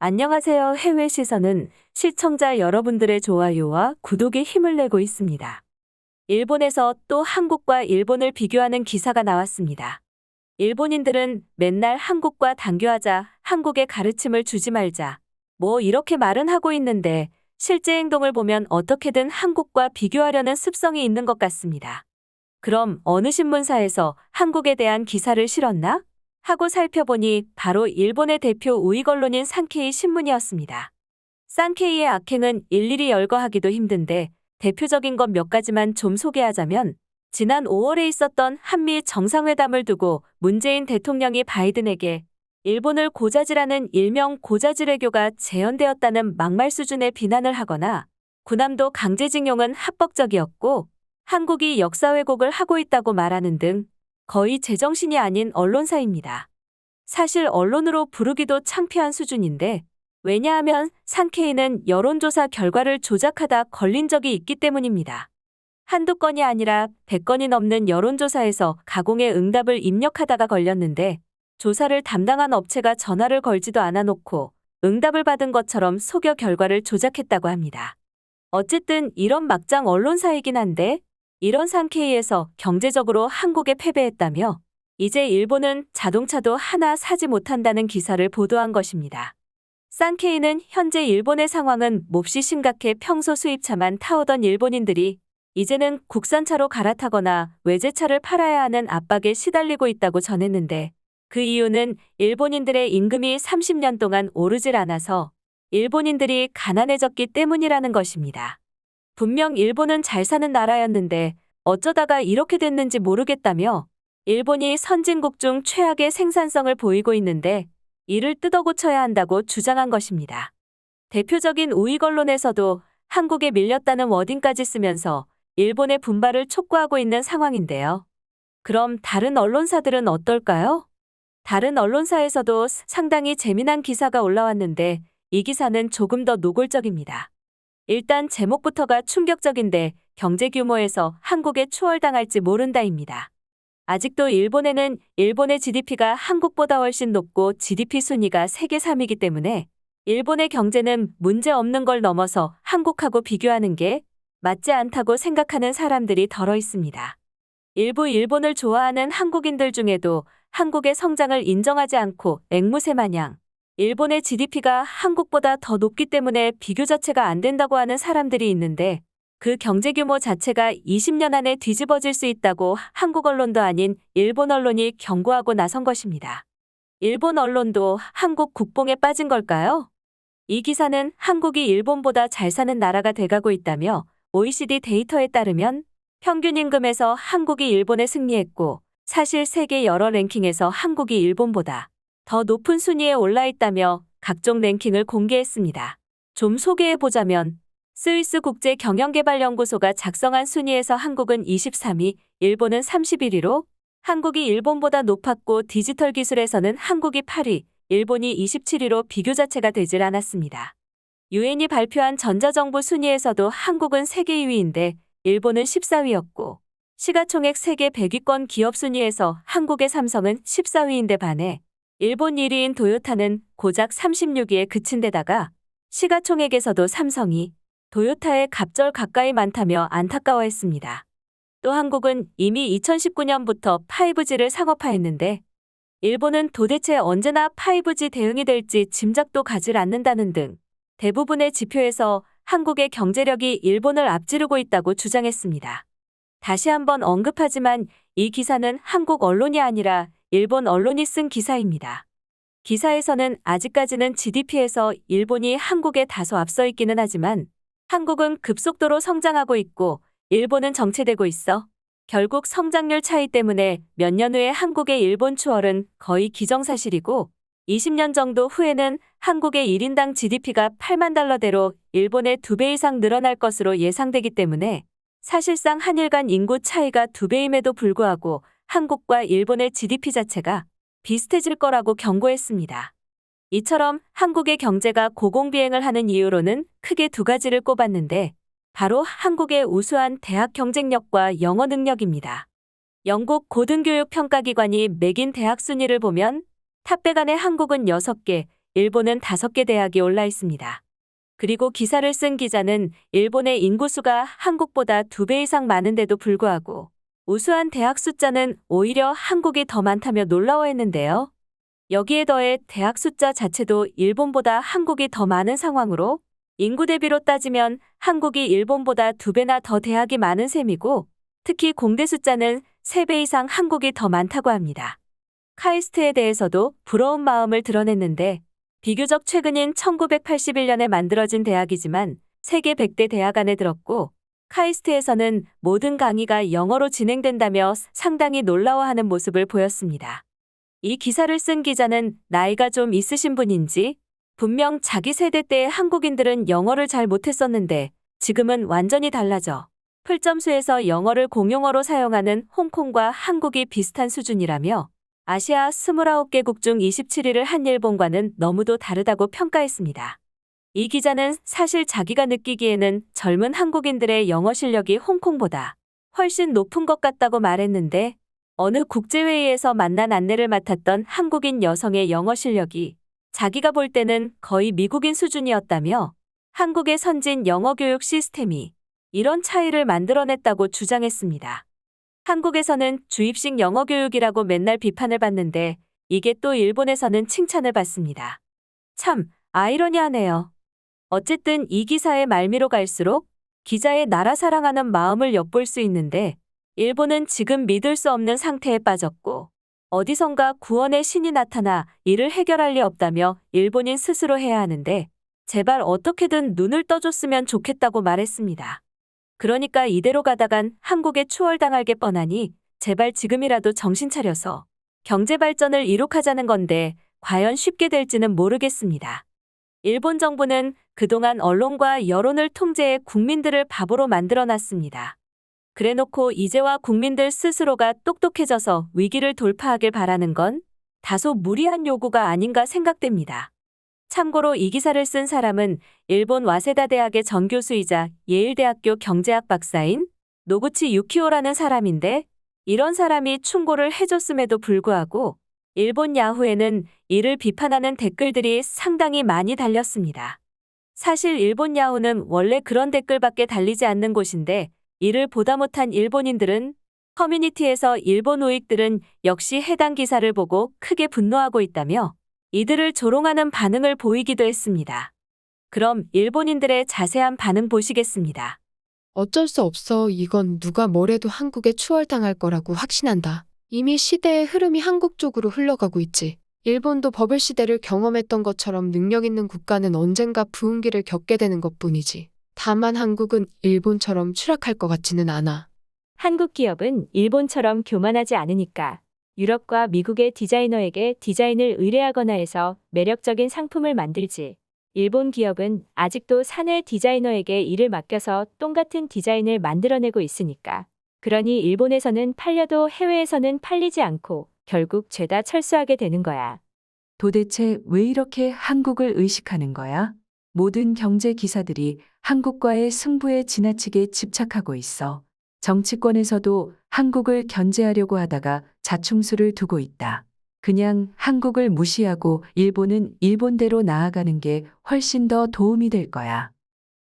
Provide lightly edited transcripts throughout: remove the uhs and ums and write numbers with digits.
안녕하세요. 해외 시선은 시청자 여러분들의 좋아요와 구독에 힘을 내고 있습니다. 일본에서 또 한국과 일본을 비교하는 기사가 나왔습니다. 일본인들은 맨날 한국과 단교하자, 한국의 가르침을 주지 말자, 뭐 이렇게 말은 하고 있는데 실제 행동을 보면 어떻게든 한국과 비교하려는 습성이 있는 것 같습니다. 그럼 어느 신문사에서 한국에 대한 기사를 실었나? 하고 살펴보니 바로 일본의 대표 우익 언론인 산케이 신문이었습니다. 산케이의 악행은 일일이 열거하기도 힘든데 대표적인 것 몇 가지만 좀 소개하자면 지난 5월에 있었던 한미 정상회담을 두고 문재인 대통령이 바이든에게 일본을 고자질하는 일명 고자질외교가 재현되었다는 막말 수준의 비난을 하거나 군함도 강제징용은 합법적이었고 한국이 역사 왜곡을 하고 있다고 말하는 등 거의 제정신이 아닌 언론사입니다. 사실 언론으로 부르기도 창피한 수준인데 왜냐하면 산케이는 여론조사 결과를 조작하다 걸린 적이 있기 때문입니다. 한두 건이 아니라 100건이 넘는 여론조사에서 가공의 응답을 입력하다가 걸렸는데 조사를 담당한 업체가 전화를 걸지도 않아 놓고 응답을 받은 것처럼 속여 결과를 조작했다고 합니다. 어쨌든 이런 막장 언론사이긴 한데 이런 산케이에서 경제적으로 한국에 패배했다며 이제 일본은 자동차도 하나 사지 못한다는 기사를 보도한 것입니다. 산케이는 현재 일본의 상황은 몹시 심각해 평소 수입차만 타오던 일본인들이 이제는 국산차로 갈아타거나 외제차를 팔아야 하는 압박에 시달리고 있다고 전했는데 그 이유는 일본인들의 임금이 30년 동안 오르질 않아서 일본인들이 가난해졌기 때문이라는 것입니다. 분명 일본은 잘 사는 나라였는데 어쩌다가 이렇게 됐는지 모르겠다며 일본이 선진국 중 최악의 생산성을 보이고 있는데 이를 뜯어고쳐야 한다고 주장한 것입니다. 대표적인 우익 언론에서도 한국에 밀렸다는 워딩까지 쓰면서 일본의 분발을 촉구하고 있는 상황인데요. 그럼 다른 언론사들은 어떨까요? 다른 언론사에서도 상당히 재미난 기사가 올라왔는데 이 기사는 조금 더 노골적입니다. 일단 제목부터가 충격적인데 경제 규모에서 한국에 추월당할지 모른다입니다. 아직도 일본에는 일본의 GDP가 한국보다 훨씬 높고 GDP 순위가 세계 3위이기 때문에 일본의 경제는 문제 없는 걸 넘어서 한국하고 비교하는 게 맞지 않다고 생각하는 사람들이 덜어 있습니다. 일부 일본을 좋아하는 한국인들 중에도 한국의 성장을 인정하지 않고 앵무새 마냥 일본의 GDP가 한국보다 더 높기 때문에 비교 자체가 안 된다고 하는 사람들이 있는데 그 경제 규모 자체가 20년 안에 뒤집어질 수 있다고 한국 언론도 아닌 일본 언론이 경고하고 나선 것입니다. 일본 언론도 한국 국뽕에 빠진 걸까요? 이 기사는 한국이 일본보다 잘 사는 나라가 돼가고 있다며 OECD 데이터에 따르면 평균 임금에서 한국이 일본에 승리했고 사실 세계 여러 랭킹에서 한국이 일본보다 더 높은 순위에 올라 있다며 각종 랭킹을 공개했습니다. 좀 소개해보자면 스위스 국제경영개발연구소가 작성한 순위에서 한국은 23위, 일본은 31위로 한국이 일본보다 높았고 디지털 기술에서는 한국이 8위, 일본이 27위로 비교 자체가 되질 않았습니다. 유엔이 발표한 전자정부 순위에서도 한국은 세계 2위인데 일본은 14위였고 시가총액 세계 100위권 기업 순위에서 한국의 삼성은 14위인데 반해 일본 1위인 도요타는 고작 36위에 그친 데다가 시가총액에서도 삼성이 도요타의 갑절 가까이 많다며 안타까워했습니다. 또 한국은 이미 2019년부터 5G를 상업화했는데 일본은 도대체 언제나 5G 대응이 될지 짐작도 가질 않는다는 등 대부분의 지표에서 한국의 경제력이 일본을 앞지르고 있다고 주장했습니다. 다시 한번 언급하지만 이 기사는 한국 언론이 아니라 일본 언론이 쓴 기사입니다. 기사에서는 아직까지는 GDP에서 일본이 한국에 다소 앞서 있기는 하지만 한국은 급속도로 성장하고 있고 일본은 정체되고 있어 결국 성장률 차이 때문에 몇 년 후에 한국의 일본 추월은 거의 기정사실이고 20년 정도 후에는 한국의 1인당 GDP가 8만 달러대로 일본의 2배 이상 늘어날 것으로 예상되기 때문에 사실상 한일 간 인구 차이가 2배임에도 불구하고 한국과 일본의 GDP 자체가 비슷해질 거라고 경고했습니다. 이처럼 한국의 경제가 고공비행을 하는 이유로는 크게 두 가지를 꼽았는데 바로 한국의 우수한 대학 경쟁력과 영어 능력입니다. 영국 고등교육 평가기관이 매긴 대학 순위를 보면 탑백안에 한국은 6개, 일본은 5개 대학이 올라 있습니다. 그리고 기사를 쓴 기자는 일본의 인구수가 한국보다 2배 이상 많은데도 불구하고 우수한 대학 숫자는 오히려 한국이 더 많다며 놀라워했는데요. 여기에 더해 대학 숫자 자체도 일본보다 한국이 더 많은 상황으로 인구 대비로 따지면 한국이 일본보다 2배나 더 대학이 많은 셈이고 특히 공대 숫자는 3배 이상 한국이 더 많다고 합니다. 카이스트에 대해서도 부러운 마음을 드러냈는데 비교적 최근인 1981년에 만들어진 대학이지만 세계 100대 대학 안에 들었고 카이스트에서는 모든 강의가 영어로 진행된다며 상당히 놀라워하는 모습을 보였습니다. 이 기사를 쓴 기자는 나이가 좀 있으신 분인지 분명 자기 세대 때의 한국인들은 영어를 잘 못했었는데 지금은 완전히 달라져 풀점수에서 영어를 공용어로 사용하는 홍콩과 한국이 비슷한 수준이라며 아시아 29개국 중 27위를 한 일본과는 너무도 다르다고 평가했습니다. 이 기자는 사실 자기가 느끼기에는 젊은 한국인들의 영어 실력이 홍콩보다 훨씬 높은 것 같다고 말했는데 어느 국제회의에서 만난 안내를 맡았던 한국인 여성의 영어 실력이 자기가 볼 때는 거의 미국인 수준이었다며 한국의 선진 영어 교육 시스템이 이런 차이를 만들어냈다고 주장했습니다. 한국에서는 주입식 영어 교육이라고 맨날 비판을 받는데 이게 또 일본에서는 칭찬을 받습니다. 참 아이러니하네요. 어쨌든 이 기사의 말미로 갈수록 기자의 나라 사랑하는 마음을 엿볼 수 있는데 일본은 지금 믿을 수 없는 상태에 빠졌고 어디선가 구원의 신이 나타나 이를 해결할 리 없다며 일본인 스스로 해야 하는데 제발 어떻게든 눈을 떠줬으면 좋겠다고 말했습니다. 그러니까 이대로 가다간 한국에 추월당할 게 뻔하니 제발 지금이라도 정신 차려서 경제 발전을 이룩하자는 건데 과연 쉽게 될지는 모르겠습니다. 일본 정부는 그동안 언론과 여론을 통제해 국민들을 바보로 만들어놨습니다. 그래놓고 이제와 국민들 스스로가 똑똑해져서 위기를 돌파하길 바라는 건 다소 무리한 요구가 아닌가 생각됩니다. 참고로 이 기사를 쓴 사람은 일본 와세다 대학의 전교수이자 예일대학교 경제학 박사인 노구치 유키오라는 사람인데 이런 사람이 충고를 해줬음에도 불구하고 일본 야후에는 이를 비판하는 댓글들이 상당히 많이 달렸습니다. 사실 일본 야후는 원래 그런 댓글밖에 달리지 않는 곳인데 이를 보다 못한 일본인들은 커뮤니티에서 일본 우익들은 역시 해당 기사를 보고 크게 분노하고 있다며 이들을 조롱하는 반응을 보이기도 했습니다. 그럼 일본인들의 자세한 반응 보시겠습니다. 어쩔 수 없어. 이건 누가 뭐래도 한국에 추월당할 거라고 확신한다. 이미 시대의 흐름이 한국 쪽으로 흘러가고 있지. 일본도 버블 시대를 경험했던 것처럼 능력 있는 국가는 언젠가 부흥기를 겪게 되는 것뿐이지. 다만 한국은 일본처럼 추락할 것 같지는 않아. 한국 기업은 일본처럼 교만하지 않으니까 유럽과 미국의 디자이너에게 디자인을 의뢰하거나 해서 매력적인 상품을 만들지. 일본 기업은 아직도 사내 디자이너에게 일을 맡겨서 똥같은 디자인을 만들어내고 있으니까. 그러니 일본에서는 팔려도 해외에서는 팔리지 않고 결국 죄다 철수하게 되는 거야. 도대체 왜 이렇게 한국을 의식하는 거야? 모든 경제 기사들이 한국과의 승부에 지나치게 집착하고 있어. 정치권에서도 한국을 견제하려고 하다가 자충수를 두고 있다. 그냥 한국을 무시하고 일본은 일본대로 나아가는 게 훨씬 더 도움이 될 거야.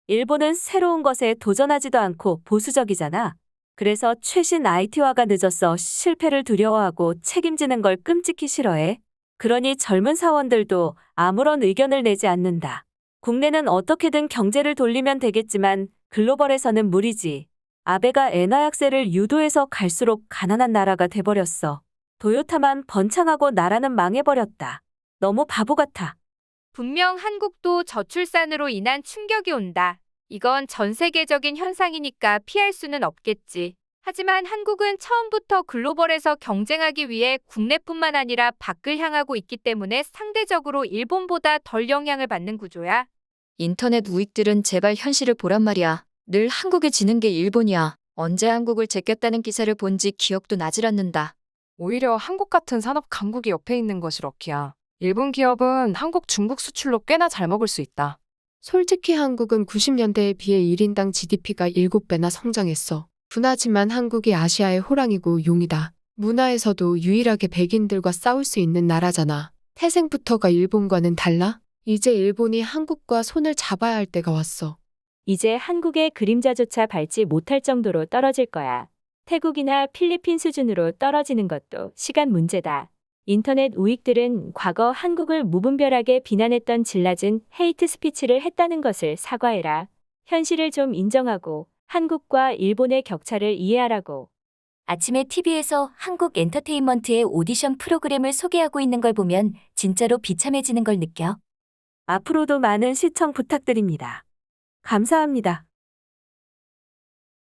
일본은 새로운 것에 도전하지도 않고 보수적이잖아. 그래서 최신 IT화가 늦어서 실패를 두려워하고 책임지는 걸 끔찍히 싫어해. 그러니 젊은 사원들도 아무런 의견을 내지 않는다. 국내는 어떻게든 경제를 돌리면 되겠지만 글로벌에서는 무리지. 아베가 엔화 약세를 유도해서 갈수록 가난한 나라가 돼버렸어. 도요타만 번창하고 나라는 망해버렸다. 너무 바보 같아. 분명 한국도 저출산으로 인한 충격이 온다. 이건 전 세계적인 현상이니까 피할 수는 없겠지. 하지만 한국은 처음부터 글로벌에서 경쟁하기 위해 국내뿐만 아니라 밖을 향하고 있기 때문에 상대적으로 일본보다 덜 영향을 받는 구조야. 인터넷 우익들은 제발 현실을 보란 말이야. 늘 한국에 지는 게 일본이야. 언제 한국을 제꼈다는 기사를 본지 기억도 나질 않는다. 오히려 한국 같은 산업 강국이 옆에 있는 것이 럭키야. 일본 기업은 한국, 중국 수출로 꽤나 잘 먹을 수 있다. 솔직히 한국은 90년대에 비해 1인당 GDP가 7배나 성장했어. 분하지만 한국이 아시아의 호랑이고 용이다. 문화에서도 유일하게 백인들과 싸울 수 있는 나라잖아. 태생부터가 일본과는 달라? 이제 일본이 한국과 손을 잡아야 할 때가 왔어. 이제 한국의 그림자조차 밟지 못할 정도로 떨어질 거야. 태국이나 필리핀 수준으로 떨어지는 것도 시간 문제다. 인터넷 우익들은 과거 한국을 무분별하게 비난했던 질낮은 헤이트 스피치를 했다는 것을 사과해라. 현실을 좀 인정하고 한국과 일본의 격차를 이해하라고. 아침에 TV에서 한국 엔터테인먼트의 오디션 프로그램을 소개하고 있는 걸 보면 진짜로 비참해지는 걸 느껴. 앞으로도 많은 시청 부탁드립니다. 감사합니다.